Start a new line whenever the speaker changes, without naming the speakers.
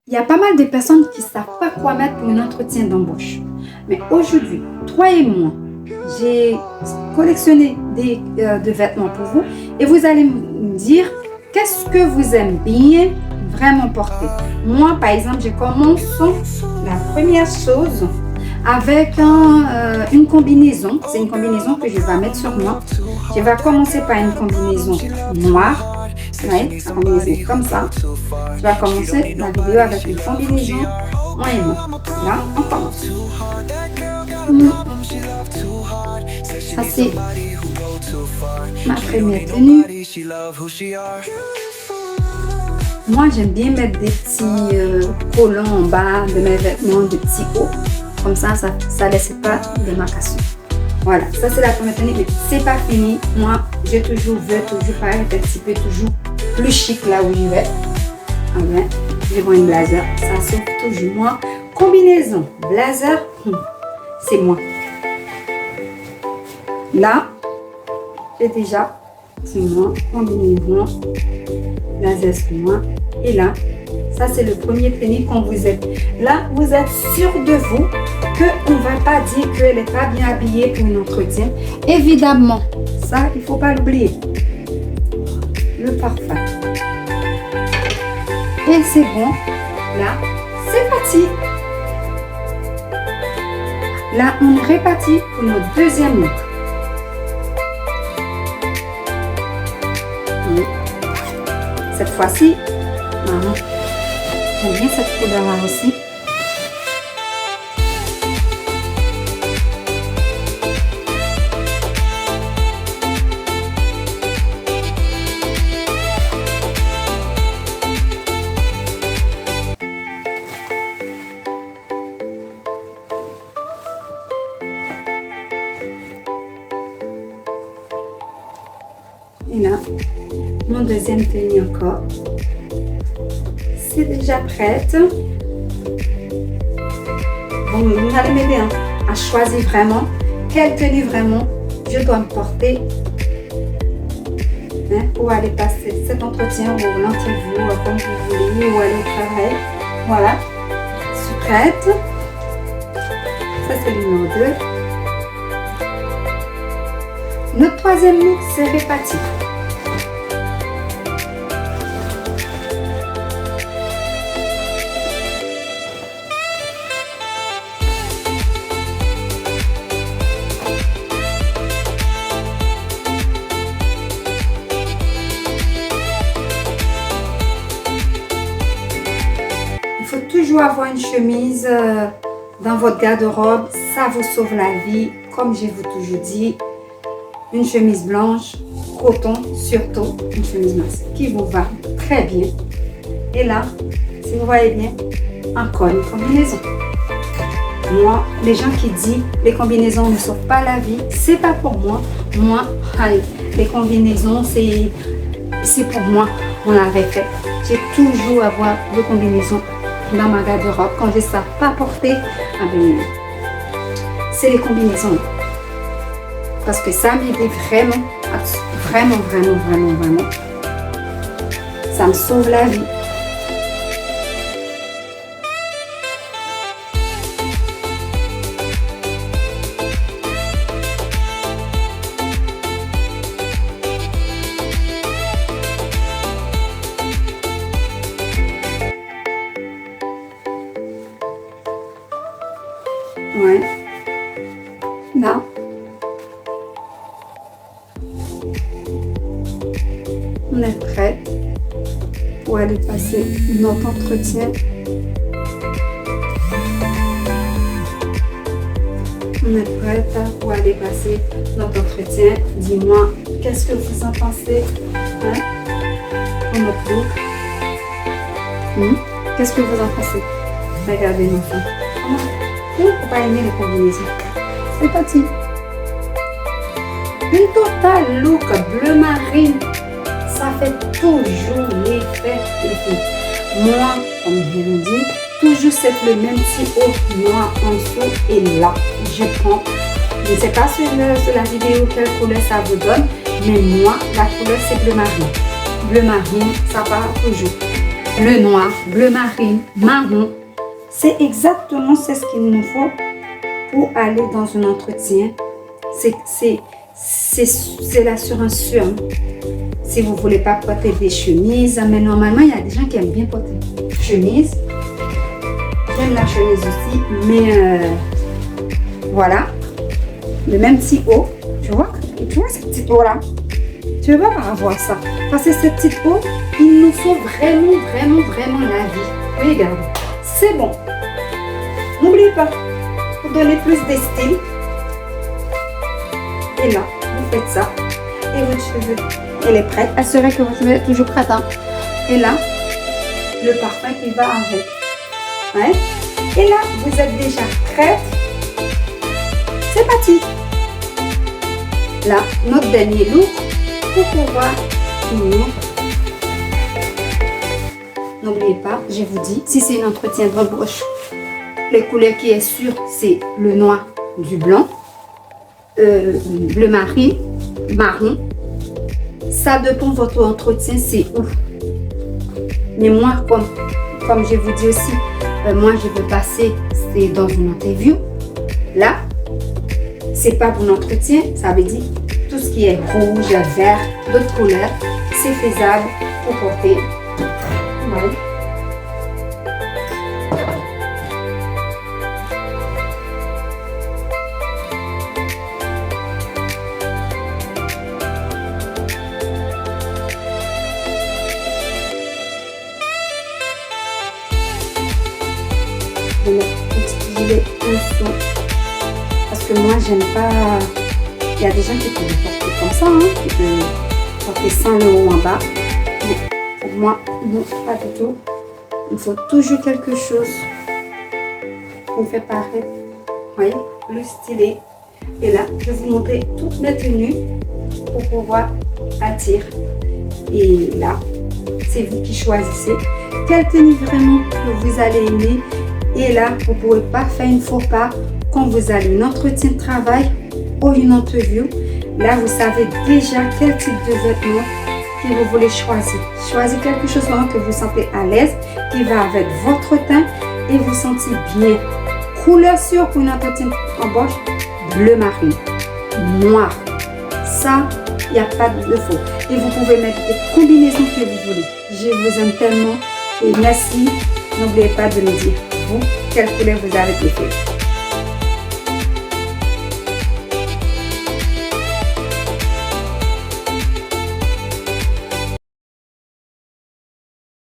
Il y a pas mal de personnes qui ne savent pas quoi mettre pour un entretien d'embauche. Mais aujourd'hui, toi et moi, j'ai collectionné de vêtements pour vous et vous allez me dire qu'est-ce que vous aimez bien vraiment porter. Moi, par exemple, je commence la première chose avec une combinaison. C'est une combinaison que je vais mettre sur moi. Je vais commencer par une combinaison noire. Ouais, une combinaison comme ça. Je vais commencer la vidéo avec une combinaison noir et blanc. Là, on commence. Ça, c'est ma première tenue. Moi, j'aime bien mettre des petits collants en bas de mes vêtements, des petits hauts. Comme ça ne laisse pas de marcation. Voilà, ça c'est la première tenue, mais c'est pas fini. Moi, je veux toujours paraître un petit peu toujours plus chic là où je vais. Okay. Je prends une blazer, ça sauve toujours moi. Combinaison, blazer, c'est moi. Là, j'ai déjà, c'est moi, combinaison, blazer c'est moi. Et là, ça c'est le premier tenue qu'on vous aide. Là, vous êtes sûr de vous qu'on ne va pas dire qu'elle n'est pas bien habillée pour un entretien. Évidemment, ça, il ne faut pas l'oublier. Le parfum. Et c'est bon. Là, c'est parti. Là, on est réparti pour notre deuxième look. Cette fois-ci, j'aime bien cette couleur-là aussi. Et là, mon deuxième tenue encore. C'est déjà prête. Bon, vous allez m'aider à choisir vraiment quelle tenue vraiment je dois me porter pour aller passer cet entretien ou l'entrevue comme vous voulez ou aller au travail. Voilà, je suis prête. Ça c'est le numéro 2. Notre troisième look, c'est réparti. Il faut toujours avoir une chemise dans votre garde-robe. Ça vous sauve la vie. Comme je vous toujours dit, une chemise blanche, coton, surtout une chemise mince qui vous va très bien. Et là, si vous voyez bien, encore une combinaison. Moi, les gens qui disent les combinaisons ne sauvent pas la vie, c'est pas pour moi. Moi, allez, les combinaisons, c'est pour moi. On l'avait fait. J'ai toujours avoir des combinaisons dans ma garde-robe. Quand je ne sais pas porter, c'est les combinaisons. Parce que ça m'aide vraiment. Ça me sauve la vie. Ouais. Là. On est prêt pour aller passer notre entretien. On est prête pour aller passer notre entretien. Dis-moi, qu'est-ce que vous en pensez pour notre look? Qu'est-ce que vous en pensez? Regardez nos filles. Vous ne pouvez pas aimer les combinaisons. C'est parti. Une totale look bleu marine. Ça fait toujours l'effet. Moi, comme je vous dis, toujours c'est le même petit haut noir en dessous. Et là, je prends, je ne sais pas sur la vidéo quelle couleur ça vous donne, mais moi, la couleur c'est bleu marine. Bleu marine, ça part toujours. le noir, bleu marine, marron. C'est exactement ce qu'il nous faut pour aller dans un entretien. C'est l'assurance sûre. Si vous ne voulez pas porter des chemises, mais normalement, il y a des gens qui aiment bien porter des chemises. J'aime la chemise aussi, mais voilà. Le même petit haut. Tu vois ce petit haut là? Tu ne vas pas avoir ça. Parce que ce petit haut, il nous faut vraiment la vie. Regarde, c'est bon. N'oubliez pas, pour donner plus de style. Et là, vous faites ça. Et votre cheveux, elle est prête. Assurez que votre cheveux est toujours prête. Hein? Et là, le parfum qui va avec. Ouais. Et là, vous êtes déjà prête. C'est parti. Là, notre dernier look pour pouvoir finir. N'oubliez pas, je vous dis, si c'est un entretien d'embauche, les couleurs qui est sûr, c'est le noir, du blanc, bleu marron. Ça dépend de votre entretien, c'est où. Mais moi, comme je vous dis aussi, moi je veux passer, c'est dans une interview. Là, c'est pas pour l'entretien, ça veut dire tout ce qui est rouge, vert, d'autres couleurs, c'est faisable pour porter. Ouais. Je vais mettre un petit gilet en dessous. Parce que moi, j'aime pas. Il y a des gens qui peuvent le porter comme ça, hein, qui peuvent porter sans le haut en bas. Mais pour moi, non, pas du tout. Il faut toujours quelque chose qu'on fait paraître, voyez, plus stylé. Et là, je vais vous montrer toutes mes tenues pour pouvoir attirer. Et là, c'est vous qui choisissez quelle tenue vraiment que vous allez aimer. Et là, vous ne pouvez pas faire une faux pas quand vous allez un entretien de travail ou une interview. Là, vous savez déjà quel type de vêtements que vous voulez choisir. Choisissez quelque chose que vous sentez à l'aise, qui va avec votre teint et vous sentez bien. Couleur sûre pour une entretien d'embauche, bleu marine, noir. Ça, il n'y a pas de défaut. Et vous pouvez mettre des combinaisons que vous voulez. Je vous aime tellement et merci. N'oubliez pas de me dire, vous, quelle couleur vous avez préférée.